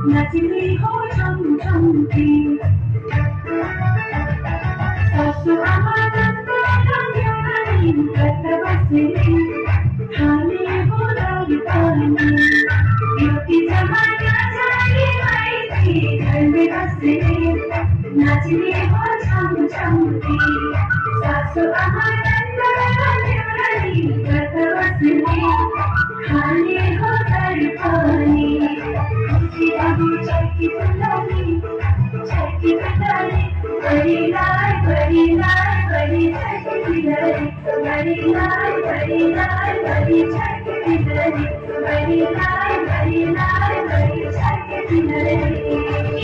नचली हो छम छम की सासू आनंद रंगाई कत बसली खाने हो दर्पणी युवती जमाना जारी मायती घर में बसली नचली हो छम छम की सासू आनंद रंगाई कत बसली खाने हो दर्पणी अबू चौकी बनानी बड़ी लाल बड़ी छठी बिलरी बड़ी लाल बड़ी छठी बिलरी बड़ी लाल बड़ी छठी बिलरी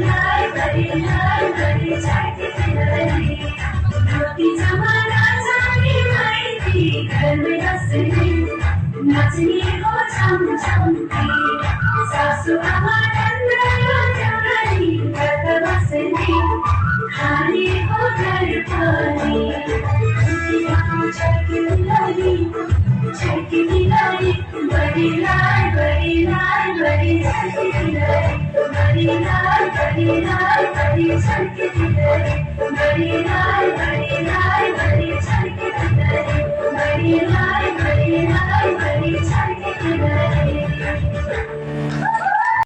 लाल बड़ी छाती लहरी रोटी जमाना जानी मायती घर में रसनी नाचनी हो छम छम की सासू अमर जानी घर बसनी खानी हो घर पानी छटकी दिलाई बड़ी लाल बड़ी छटकी दिलाई बड़ी लाल बड़ी छटकी दिलाई बड़ी लाल बड़ी छटकी दिलाई बड़ी लाल बड़ी छटकी दिलाई